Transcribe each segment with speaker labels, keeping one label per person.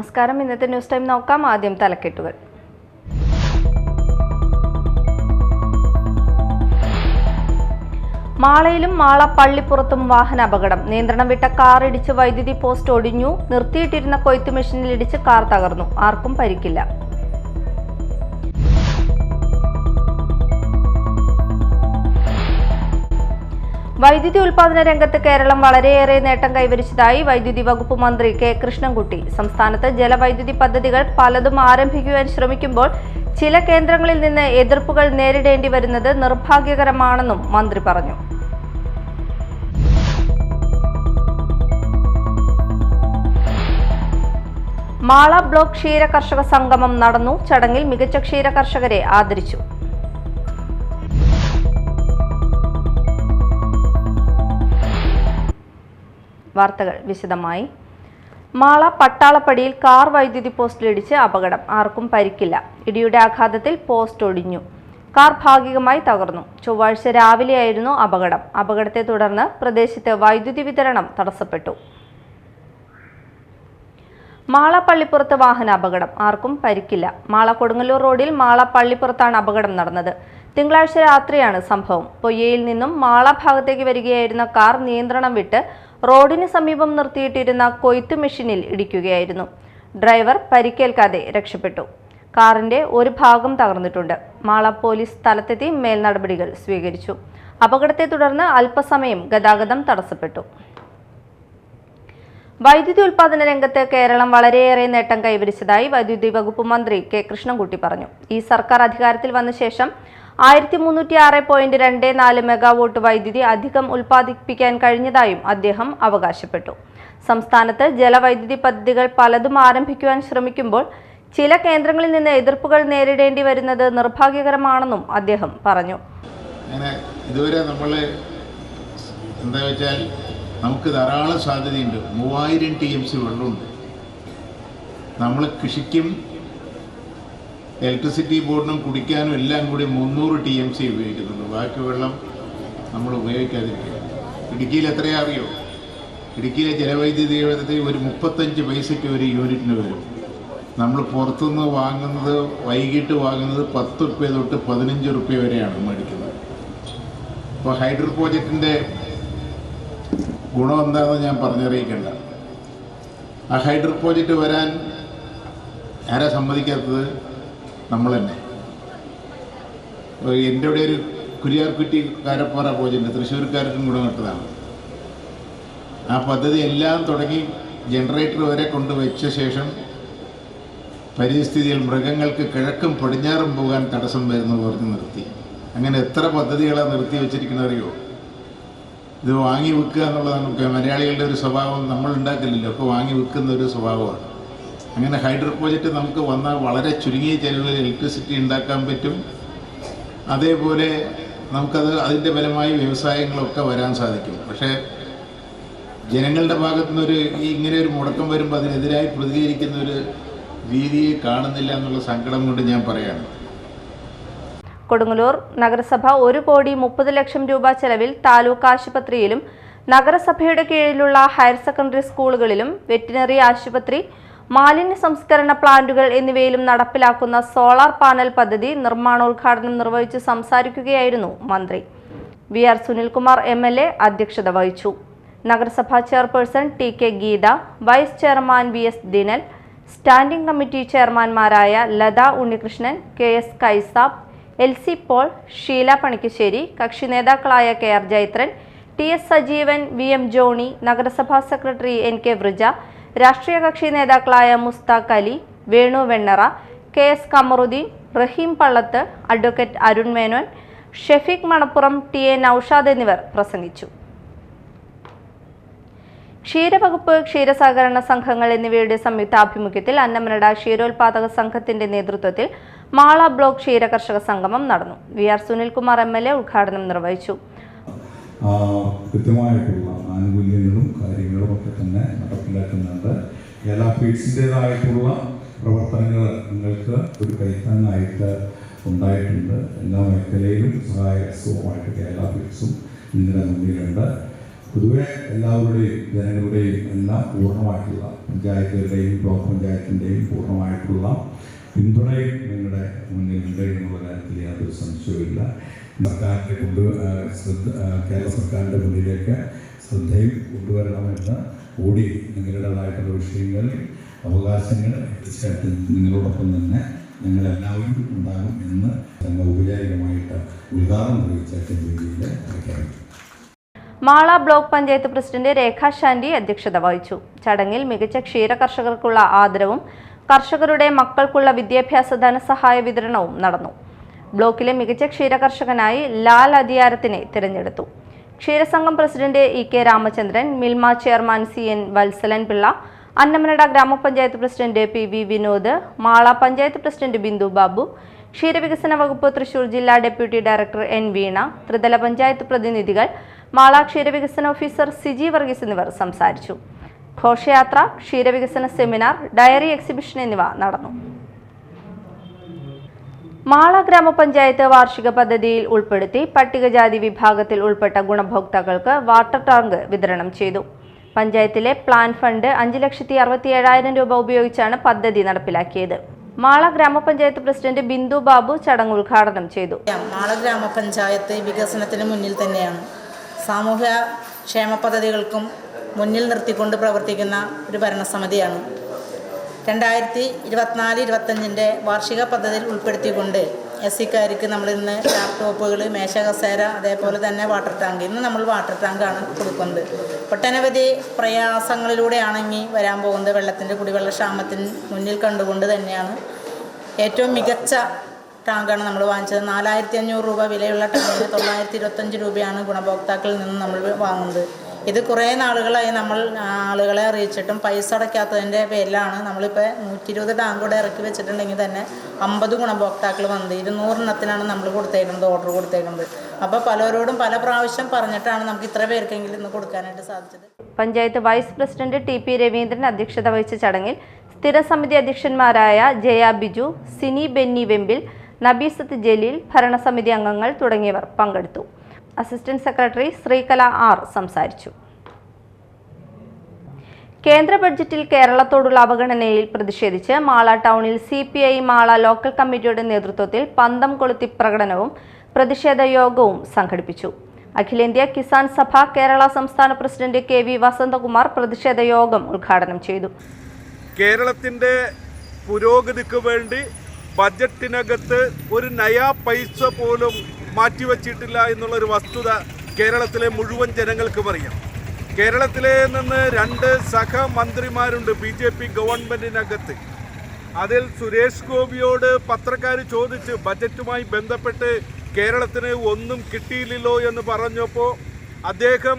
Speaker 1: നമസ്കാരം. ഇന്നത്തെ news time നോക്കാം. ആദ്യം തലക്കെട്ടുകൾ. മാളയിലും മാള പള്ളിപ്പുറത്തും വാഹനാപകടം. നിയന്ത്രണം വിട്ട കാർ ഇടിച്ച് വൈദ്യുതി പോസ്റ്റ് ഒടിഞ്ഞു. നിർത്തിയിട്ടിരുന്ന കൊയ്ത്ത് മെഷീനിൽ ഇടിച്ച് കാർ തകർന്നു. ആർക്കും പരിക്കില്ല. വൈദ്യുതി ഉൽപാദന രംഗത്ത് കേരളം വളരെയേറെ നേട്ടം കൈവരിച്ചതായി വൈദ്യുതി വകുപ്പ് മന്ത്രി കെ കൃഷ്ണൻകുട്ടി. സംസ്ഥാനത്ത് ജലവൈദ്യുതി പദ്ധതികൾ പലതും ആരംഭിക്കുവാൻ ശ്രമിക്കുമ്പോൾ ചില കേന്ദ്രങ്ങളിൽ നിന്ന് എതിർപ്പുകൾ നേരിടേണ്ടി വരുന്നത് നിർഭാഗ്യകരമാണെന്നും മന്ത്രി പറഞ്ഞു. മാള ബ്ലോക്ക് ക്ഷീര കർഷക സംഗമം നടന്നു. ചടങ്ങിൽ മികച്ച ക്ഷീര കർഷകരെ ആദരിച്ചു. വാർത്തകൾ വിശദമായി. മാള പട്ടാളപ്പടിയിൽ കാർ വൈദ്യുതി പോസ്റ്റിലിടിച്ച് അപകടം. ആർക്കും പരിക്കില്ല. ഇടിയുടെ ആഘാതത്തിൽ പോസ്റ്റ് ഒടിഞ്ഞു. കാർ ഭാഗികമായി തകർന്നു. ചൊവ്വാഴ്ച രാവിലെയായിരുന്നു അപകടം. അപകടത്തെ തുടർന്ന് പ്രദേശത്ത് വൈദ്യുതി വിതരണം തടസ്സപ്പെട്ടു. മാള പള്ളിപ്പുറത്ത് വാഹനാപകടം. ആർക്കും പരിക്കില്ല. മാള കൊടുങ്ങല്ലൂർ റോഡിൽ മാള പള്ളിപ്പുറത്താണ് അപകടം നടന്നത്. തിങ്കളാഴ്ച രാത്രിയാണ് സംഭവം. പൊയ്യയിൽ നിന്നും മാള ഭാഗത്തേക്ക് വരികയായിരുന്ന കാർ നിയന്ത്രണം വിട്ട് റോഡിന് സമീപം നിർത്തിയിട്ടിരുന്ന കൊയ്ത്ത് മെഷീനിൽ ഇടിക്കുകയായിരുന്നു. ഡ്രൈവർ പരിക്കേൽക്കാതെ രക്ഷപ്പെട്ടു. കാറിന്റെ ഒരു ഭാഗം തകർന്നിട്ടുണ്ട്. മാള പോലീസ് സ്ഥലത്തെത്തി മേൽ നടപടികൾ സ്വീകരിച്ചു. അപകടത്തെ തുടർന്ന് അല്പസമയം ഗതാഗതം തടസ്സപ്പെട്ടു. വൈദ്യുതി ഉൽപാദന രംഗത്ത് കേരളം വളരെയേറെ നേട്ടം കൈവരിച്ചതായി വൈദ്യുതി വകുപ്പ് മന്ത്രി കെ കൃഷ്ണൻകുട്ടി പറഞ്ഞു. ഈ സർക്കാർ അധികാരത്തിൽ വന്ന ശേഷം 1306.24 മെഗാവാട്ട് വൈദ്യുതി അധികം ഉൽപ്പാദിപ്പിക്കാൻ കഴിഞ്ഞതായും അദ്ദേഹം അവകാശപ്പെട്ടു. സംസ്ഥാനത്ത് ജലവൈദ്യുതി പദ്ധതികൾ പലതും ആരംഭിക്കുവാൻ ശ്രമിക്കുമ്പോൾ ചില കേന്ദ്രങ്ങളിൽ നിന്ന് എതിർപ്പുകൾ നേരിടേണ്ടി വരുന്നത് നിർഭാഗ്യകരമാണെന്നും അദ്ദേഹം പറഞ്ഞു.
Speaker 2: ഇതുവരെ നമുക്ക് ധാരാളം സാധ്യതയുണ്ട്. 3000 TMC വെള്ളമുണ്ട്. നമ്മൾ കൃഷിക്കും ഇലക്ട്രിസിറ്റി ബോർഡിനും കുടിക്കാനും എല്ലാം കൂടി 300 TMC ഉപയോഗിക്കുന്നുണ്ട്. ബാക്കി വെള്ളം നമ്മൾ ഉപയോഗിക്കാതിരിക്കുക. ഇടുക്കിയിൽ എത്രയാ അറിയോ? ഇടുക്കിയിലെ ജലവൈദ്യുതി ഒരു 35 പൈസയ്ക്ക് ഒരു യൂണിറ്റിന് വരും. നമ്മൾ പുറത്തുനിന്ന് വാങ്ങുന്നത്, വൈകിട്ട് വാങ്ങുന്നത് 10 രൂപ തൊട്ട് 15 രൂപ വരെയാണ് മേടിക്കുന്നത്. അപ്പോൾ ഹൈഡ്രോ പ്രോജക്റ്റിൻ്റെ ഗുണം എന്താണെന്ന് ഞാൻ പറഞ്ഞറിയിക്കേണ്ട. ആ ഹൈഡ്രോ പ്രോജക്റ്റ് വരാൻ ആരാ സമ്മതിക്കാത്തത്? നമ്മൾ തന്നെ. എൻ്റെ ഇവിടെ ഒരു കുരിയാർകുറ്റി കാരപ്പാറ പ്രോജക്റ്റ് തൃശ്ശൂർക്കാർക്കും ഗുണം കിട്ടതാണ്. ആ പദ്ധതി എല്ലാം തുടങ്ങി ജനറേറ്റർ വരെ കൊണ്ടുവച്ച ശേഷം പരിസ്ഥിതിയിൽ മൃഗങ്ങൾക്ക് കിഴക്കും പടിഞ്ഞാറും പോകാൻ തടസ്സം വരുന്നു പറഞ്ഞ് നിർത്തി. അങ്ങനെ എത്ര പദ്ധതികളാണ് നിർത്തി വെച്ചിരിക്കുന്നറിയോ? ഇത് വാങ്ങി വെക്കുക എന്നുള്ളതാണ് മലയാളികളുടെ ഒരു സ്വഭാവം. നമ്മൾ ഉണ്ടാക്കില്ലല്ലോ, ഒക്കെ വാങ്ങി വെക്കുന്ന ഒരു സ്വഭാവമാണ്. അങ്ങനെ ഹൈഡ്രോ പ്രോജക്റ്റ് നമുക്ക് വന്നാൽ വളരെ ചുരുങ്ങിയ ചെലവിൽ ഇലക്ട്രിസിറ്റി ഉണ്ടാക്കാൻ പറ്റും. അതേപോലെ അതിൻ്റെ ഫലമായി വ്യവസായങ്ങളൊക്കെ വരാൻ സാധിക്കും. പക്ഷേ ജനങ്ങളുടെ ഭാഗത്തുനിന്നൊരു ഇങ്ങനെ ഒരു മുടക്കം വരുമ്പോൾ അതിനെതിരായി പ്രതികരിക്കുന്ന ഒരു രീതിയെ കാണുന്നില്ല എന്നുള്ള സങ്കടം കൊണ്ട് ഞാൻ പറയാണ്.
Speaker 1: കൊടുങ്ങല്ലൂർ നഗരസഭ 1,30,00,000 രൂപ ചെലവിൽ താലൂക്ക് ആശുപത്രിയിലും നഗരസഭയുടെ കീഴിലുള്ള ഹയർ സെക്കൻഡറി സ്കൂളുകളിലും വെറ്റിനറി ആശുപത്രി, മാലിന്യ സംസ്കരണ പ്ലാന്റുകൾ എന്നിവയിലും നടപ്പിലാക്കുന്ന സോളാർ പാനൽ പദ്ധതി നിർമ്മാണോദ്ഘാടനം നിർവഹിച്ച് സംസാരിക്കുകയായിരുന്നു മന്ത്രി. VR സുനിൽകുമാർ MLA അധ്യക്ഷത വഹിച്ചു. നഗരസഭാ chairperson TK Geetha, vice chairman VS Dinal, standing committee ചെയർമാൻമാരായ Latha Unnikrishnan, KS Kaisab, LC Paul, Sheela Panikkassery, കക്ഷി നേതാക്കളായ KR Jaithran, TS Sajeevan, VM Johnny, നഗരസഭാ സെക്രട്ടറി NK വൃജ, രാഷ്ട്രീയ കക്ഷി നേതാക്കളായ Musthaq Ali, Venu Vennara, KS Kamaruddeen, Raheem Pallath, advocate Arun Menon, Shefeeq Manappuram, TA Noushad എന്നിവർ പ്രസംഗിച്ചു. ക്ഷീരവകുപ്പ്, ക്ഷീരസഹകരണ സംഘങ്ങൾ എന്നിവയുടെ സംയുക്താഭിമുഖ്യത്തിൽ അന്നമനട ക്ഷീരോത്പാദക സംഘത്തിന്റെ നേതൃത്വത്തിൽ മാള ബ്ലോക്ക് ക്ഷീര കർഷക സംഗമം നടന്നു. VR സുനിൽകുമാർ MLA ഉദ്ഘാടനം നിർവഹിച്ചു.
Speaker 3: കൃത്യമായിട്ടുള്ള ആനുകൂല്യങ്ങളും കാര്യങ്ങളും ഒക്കെ തന്നെ നടപ്പിലാക്കുന്നുണ്ട്. എല്ലാ ഫീഡ്സിൻ്റേതായിട്ടുള്ള പ്രവർത്തനങ്ങൾ നിങ്ങൾക്ക് ഒരു കൈത്താങ്ങായിട്ട് ഉണ്ടായിട്ടുണ്ട്. എല്ലാ മേഖലയിലും സഹായകരമായിട്ട് എല്ലാ ഫീഡ്സും ഇതിന് മുന്നിലുണ്ട്. പൊതുവെ എല്ലാവരുടെയും ജനങ്ങളുടെയും എല്ലാം പൂർണ്ണമായിട്ടുള്ള പഞ്ചായത്തുകളുടെയും ബ്ലോക്ക് പഞ്ചായത്തിൻ്റെയും പൂർണ്ണമായിട്ടുള്ള പിന്തുണയും നിങ്ങളുടെ മുന്നിലുണ്ട് എന്നുള്ള കാര്യത്തിൽ യാതൊരു സംശയവുമില്ല. കേരള സർക്കാരിൻ്റെ മുന്നിലേക്ക് ശ്രദ്ധയും കൊണ്ടുവരണമെന്ന് കൂടി നിങ്ങളുടേതായിട്ടുള്ള വിഷയങ്ങൾ, അവകാശങ്ങൾ തീർച്ചയായിട്ടും നിങ്ങളോടൊപ്പം തന്നെ ഞങ്ങളെല്ലാവരും ഉണ്ടാകും എന്ന് ഞങ്ങൾ ഔപചാരികമായിട്ട് ഉദ്ഘാടനം അറിയിച്ച രീതിയിൽ പ്രഖ്യാപിക്കും.
Speaker 1: മാള ബ്ലോക്ക് പഞ്ചായത്ത് പ്രസിഡന്റ് രേഖ ശാന്തി അധ്യക്ഷത വഹിച്ചു. ചടങ്ങിൽ മികച്ച ക്ഷീര കർഷകർക്കുള്ള ആദരവും കർഷകരുടെ മക്കൾക്കുള്ള വിദ്യാഭ്യാസ ധനസഹായ വിതരണവും നടന്നു. ബ്ലോക്കിലെ മികച്ച ക്ഷീര കർഷകനായി ലാൽ അധികാരത്തിനെ തിരഞ്ഞെടുത്തു. ക്ഷീരസംഘം president EK Ramachandran, Milma chairman CN Valsalan Pillai, Annamanada ഗ്രാമപഞ്ചായത്ത് president PV Vinod, Mala panchayat president Bindu Babu, ക്ഷീരവികസന വകുപ്പ് തൃശൂർ ജില്ലാ ഡെപ്യൂട്ടി ഡയറക്ടർ N വീണ, ത്രിതല പഞ്ചായത്ത് പ്രതിനിധികൾ, മാള ക്ഷീരവികസന ഓഫീസർ സിജി വർഗീസ് എന്നിവർ സംസാരിച്ചു. ഘോഷയാത്ര, ക്ഷീരവികസന സെമിനാർ, ഡയറി എക്സിബിഷൻ എന്നിവ നടന്നു. മാള ഗ്രാമപഞ്ചായത്ത് വാർഷിക പദ്ധതിയിൽ ഉൾപ്പെടുത്തി പട്ടികജാതി വിഭാഗത്തിൽ ഉൾപ്പെട്ട ഗുണഭോക്താക്കൾക്ക് വാട്ടർ ടാങ്ക് വിതരണം ചെയ്തു. പഞ്ചായത്തിലെ പ്ലാൻ ഫണ്ട് 5,67,000 രൂപ ഉപയോഗിച്ചാണ് പദ്ധതി നടപ്പിലാക്കിയത്. മാള ഗ്രാമപഞ്ചായത്ത് പ്രസിഡന്റ് ബിന്ദു ബാബു ചടങ്ങ് ഉദ്ഘാടനം ചെയ്തു.
Speaker 4: മാള ഗ്രാമപഞ്ചായത്ത് വികസനത്തിന് മുന്നിൽ തന്നെയാണ്. സാമൂഹ്യ ക്ഷേമ പദ്ധതികൾക്കും മുന്നിൽ നിർത്തിക്കൊണ്ട് പ്രവർത്തിക്കുന്ന ഒരു ഭരണസമിതിയാണ്. 2024-25 വാർഷിക പദ്ധതിയിൽ ഉൾപ്പെടുത്തിക്കൊണ്ട് SC-ക്കാർക്ക് നമ്മളിന്ന് ലാപ്ടോപ്പുകൾ, മേശ കസേര, അതേപോലെ തന്നെ വാട്ടർ ടാങ്ക്. ഇന്ന് നമ്മൾ വാട്ടർ ടാങ്കാണ് കൊടുക്കുന്നത്. ഒട്ടനവധി പ്രയാസങ്ങളിലൂടെയാണ് ഇനി വരാൻ പോകുന്നത്. വെള്ളത്തിൻ്റെ കുടിവെള്ള ക്ഷാമത്തിന് മുന്നിൽ കണ്ടുകൊണ്ട് തന്നെയാണ് ഏറ്റവും മികച്ച ടാങ്കാണ് നമ്മൾ വാങ്ങിച്ചത്. 4,500 രൂപ വിലയുള്ള ടാങ്കിന് 925 രൂപയാണ് ഗുണഭോക്താക്കളിൽ നിന്ന് നമ്മൾ വാങ്ങുന്നത്. ഇത് കുറേ നാളുകളായി നമ്മൾ ആളുകളെ അറിയിച്ചിട്ടും പൈസ അടയ്ക്കാത്തതിൻ്റെ പേരിലാണ് നമ്മളിപ്പോൾ 120 ടാങ്ക് കൂടെ ഇറക്കി വെച്ചിട്ടുണ്ടെങ്കിൽ തന്നെ 50 ഗുണഭോക്താക്കൾ വന്നത്. 200 നമ്മൾ കൊടുത്തേക്കുന്നത്, ഓർഡർ കൊടുത്തേക്കുന്നത്. അപ്പോൾ പലരോടും പല പ്രാവശ്യം പറഞ്ഞിട്ടാണ് നമുക്ക് ഇത്ര പേർക്കെങ്കിലും ഇന്ന് കൊടുക്കാനായിട്ട് സാധിച്ചത്.
Speaker 1: Panchayat vice president TP Raveendran അധ്യക്ഷത വഹിച്ച ചടങ്ങിൽ സ്ഥിരസമിതി അധ്യക്ഷന്മാരായ ജയ ബിജു, സിനി ബെന്നി വെമ്പിൽ, നബീസത്ത് ജലീൽ, ഭരണസമിതി അംഗങ്ങൾ തുടങ്ങിയവർ പങ്കെടുത്തു. അസിസ്റ്റന്റ് സെക്രട്ടറി ശ്രീകല R സംസാരിച്ചു. കേന്ദ്ര ബഡ്ജറ്റിൽ കേരളത്തോടുള്ള അവഗണനയിൽ പ്രതിഷേധിച്ച് മാള ടൗണിൽ CPI മാള ലോക്കൽ കമ്മിറ്റിയുടെ നേതൃത്വത്തിൽ പന്തം കൊളുത്തി പ്രകടനവും പ്രതിഷേധ യോഗവും സംഘടിപ്പിച്ചു. അഖിലേന്ത്യാ കിസാൻ സഭ കേരള സംസ്ഥാന പ്രസിഡന്റ് KV വസന്തകുമാർ പ്രതിഷേധ യോഗം ഉദ്ഘാടനം ചെയ്തു.
Speaker 5: കേരളത്തിൻ്റെ പുരോഗതിക്ക് വേണ്ടി ബജറ്റിനകത്ത് ഒരു നയാ പൈസ പോലും മാറ്റിവെച്ചിട്ടില്ല എന്നുള്ളൊരു വസ്തുത കേരളത്തിലെ മുഴുവൻ ജനങ്ങൾക്കും അറിയാം. കേരളത്തിലെ നിന്ന് 2 സഹമന്ത്രിമാരുണ്ട് BJP ഗവൺമെൻറ്റിനകത്ത്. അതിൽ സുരേഷ് ഗോപിയോട് പത്രക്കാർ ചോദിച്ച് ബജറ്റുമായി ബന്ധപ്പെട്ട് കേരളത്തിന് ഒന്നും കിട്ടിയില്ലല്ലോ എന്ന് പറഞ്ഞപ്പോൾ അദ്ദേഹം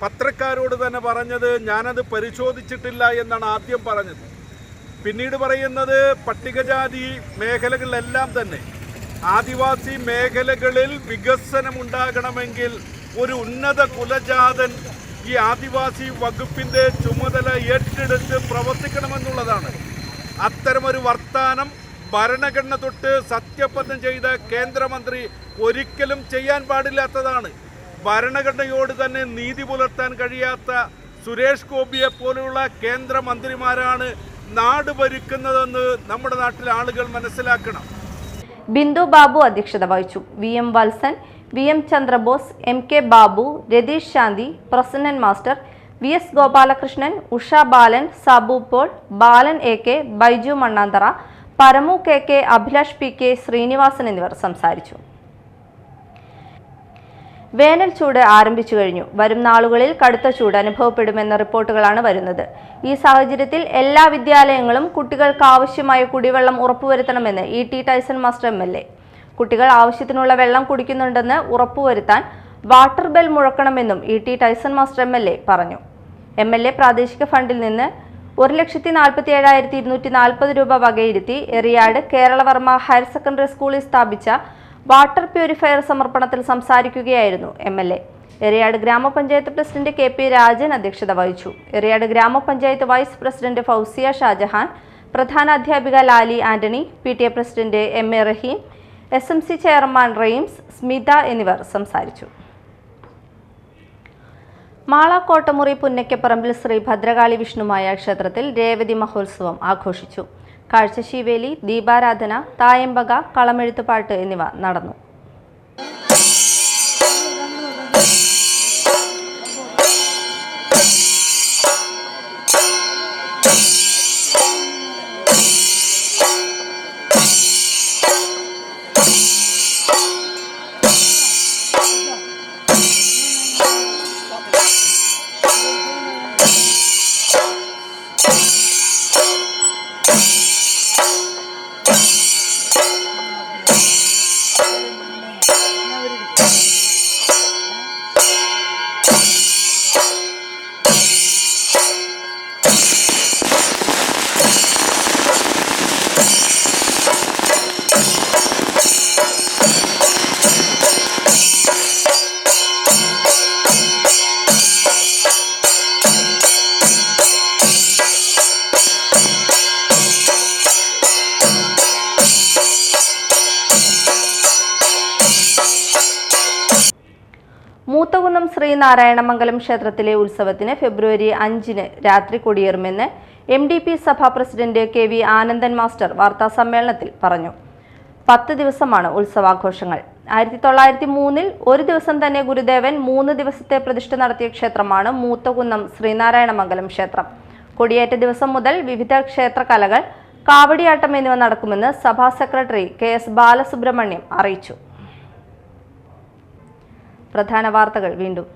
Speaker 5: പത്രക്കാരോട് തന്നെ പറഞ്ഞത് ഞാനത് പരിശോധിച്ചിട്ടില്ല എന്നാണ് ആദ്യം പറഞ്ഞത്. പിന്നീട് പറയുന്നത് പട്ടികജാതി മേഖലകളിലെല്ലാം തന്നെ ആദിവാസി മേഖലകളിൽ വികസനമുണ്ടാകണമെങ്കിൽ ഒരു ഉന്നത കുലജാതൻ ഈ ആദിവാസി വകുപ്പിൻ്റെ ചുമതല ഏറ്റെടുത്ത് പ്രവർത്തിക്കണമെന്നുള്ളതാണ്. അത്തരമൊരു വർത്താനം ഭരണഘടന തൊട്ട് സത്യപ്രതിജ്ഞ ചെയ്ത കേന്ദ്രമന്ത്രി ഒരിക്കലും ചെയ്യാൻ പാടില്ലാത്തതാണ്. ഭരണഘടനയോട് തന്നെ നീതി പുലർത്താൻ കഴിയാത്ത സുരേഷ് ഗോപിയെ പോലെയുള്ള കേന്ദ്രമന്ത്രിമാരാണ് നാട് ഭരിക്കുന്നതെന്ന് നമ്മുടെ നാട്ടിലെ ആളുകൾ മനസ്സിലാക്കണം.
Speaker 1: ബിന്ദു ബാബു അധ്യക്ഷത വഹിച്ചു. VM Valsan, VM Chandrabose, MK Babu, Ratheesh Santhi, Prasannan master, VS Gopalakrishnan, Usha Balan, Sabu Paul, Balan AK, Baiju Mannanthara, Paramu KK, Abhilash PK, Sreenivasan എന്നിവർ സംസാരിച്ചു. വേനൽ ചൂട് ആരംഭിച്ചു കഴിഞ്ഞു. വരും നാളുകളിൽ കടുത്ത ചൂട് അനുഭവപ്പെടുമെന്ന റിപ്പോർട്ടുകളാണ് വരുന്നത്. ഈ സാഹചര്യത്തിൽ എല്ലാ വിദ്യാലയങ്ങളും കുട്ടികൾക്ക് ആവശ്യമായ കുടിവെള്ളം ഉറപ്പുവരുത്തണമെന്ന് ET ടൈസൺ മാസ്റ്റർ MLA. കുട്ടികൾ ആവശ്യത്തിനുള്ള വെള്ളം കുടിക്കുന്നുണ്ടെന്ന് ഉറപ്പുവരുത്താൻ വാട്ടർ ബെൽ മുഴക്കണമെന്നും ET ടൈസൺ മാസ്റ്റർ MLA പറഞ്ഞു. MLA പ്രാദേശിക ഫണ്ടിൽ നിന്ന് 1,47,240 രൂപ വകയിരുത്തി എറിയാട് കേരളവർമ്മ ഹയർ സെക്കൻഡറി സ്കൂളിൽ സ്ഥാപിച്ച വാട്ടർ പ്യൂരിഫയർ സമർപ്പണത്തിൽ സംസാരിക്കുകയായിരുന്നു MLA. എറിയാട് ഗ്രാമപഞ്ചായത്ത് പ്രസിഡന്റ് KP രാജൻ അധ്യക്ഷത വഹിച്ചു. എറിയാട് ഗ്രാമപഞ്ചായത്ത് വൈസ് പ്രസിഡന്റ് ഫൗസിയ ഷാജഹാൻ, പ്രധാന അധ്യാപിക Lali Antony, PTA president MA റഹീം, SMC ചെയർമാൻ റെയിംസ്, സ്മിത എന്നിവർ സംസാരിച്ചു. മാള കോട്ടമുറി പുന്നയ്ക്കപ്പറമ്പിൽ ശ്രീ ഭദ്രകാളി വിഷ്ണുമായ ക്ഷേത്രത്തിൽ രേവതി മഹോത്സവം ആഘോഷിച്ചു. കാഴ്ചശീവേലി, ദീപാരാധന, തായമ്പക, കളമെഴുത്തുപാട്ട് എന്നിവ നടന്നു. മൂത്തകുന്നം ശ്രീനാരായണമംഗലം ക്ഷേത്രത്തിലെ ഉത്സവത്തിന് ഫെബ്രുവരി 5-ന് രാത്രി കൊടിയേറുമെന്ന് MDP സഭാ പ്രസിഡന്റ് KV ആനന്ദൻ മാസ്റ്റർ വാർത്താസമ്മേളനത്തിൽ പറഞ്ഞു. 10 ദിവസമാണ് ഉത്സവാഘോഷങ്ങൾ. 1903-ൽ ഒരു ദിവസം തന്നെ ഗുരുദേവൻ 3 ദിവസത്തെ പ്രതിഷ്ഠ നടത്തിയ ക്ഷേത്രമാണ് മൂത്തകുന്നം ശ്രീനാരായണമംഗലം ക്ഷേത്രം. കൊടിയേറ്റ ദിവസം മുതൽ വിവിധ ക്ഷേത്രകലകൾ, കാവടിയാട്ടം എന്നിവ നടക്കുമെന്ന് സഭാ സെക്രട്ടറി KS ബാലസുബ്രഹ്മണ്യം അറിയിച്ചു. പ്രധാന വാർത്തകൾ വീണ്ടും.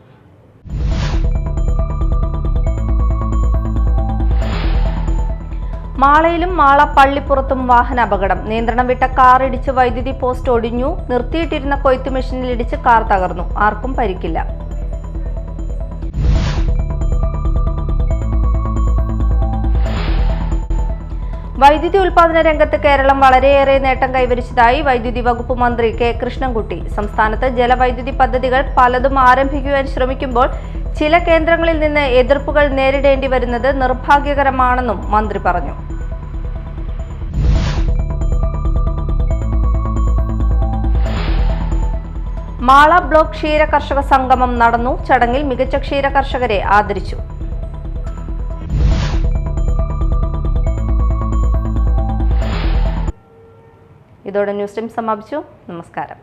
Speaker 1: മാളയിലും മാള പള്ളിപ്പുറത്തും വാഹനാപകടം. നിയന്ത്രണം വിട്ട കാർ ഇടിച്ച് വൈദ്യുതി പോസ്റ്റ് ഒടിഞ്ഞു. നിർത്തിയിട്ടിരുന്ന കൊയ്ത്ത് മെഷീനിൽ ഇടിച്ച് കാർ തകർന്നു. ആർക്കും പരിക്കില്ല. വൈദ്യുതി ഉൽപാദന രംഗത്ത് കേരളം വളരെയേറെ നേട്ടം കൈവരിച്ചതായി വൈദ്യുതി വകുപ്പ് മന്ത്രി K. കൃഷ്ണൻകുട്ടി. സംസ്ഥാനത്ത് ജലവൈദ്യുതി പദ്ധതികൾ പലതും ആരംഭിക്കുവാൻ ശ്രമിക്കുമ്പോൾ ചില കേന്ദ്രങ്ങളിൽ നിന്ന് എതിർപ്പുകൾ നേരിടേണ്ടി വരുന്നത് നിർഭാഗ്യകരമാണെന്നും മന്ത്രി പറഞ്ഞു. മാള ബ്ലോക്ക് ക്ഷീര കർഷക സംഗമം നടന്നു. ചടങ്ങിൽ മികച്ച ക്ഷീര കർഷകരെ ആദരിച്ചു. ഇതോടെ ന്യൂസ് ടൈം സമാപിച്ചു. നമസ്കാരം.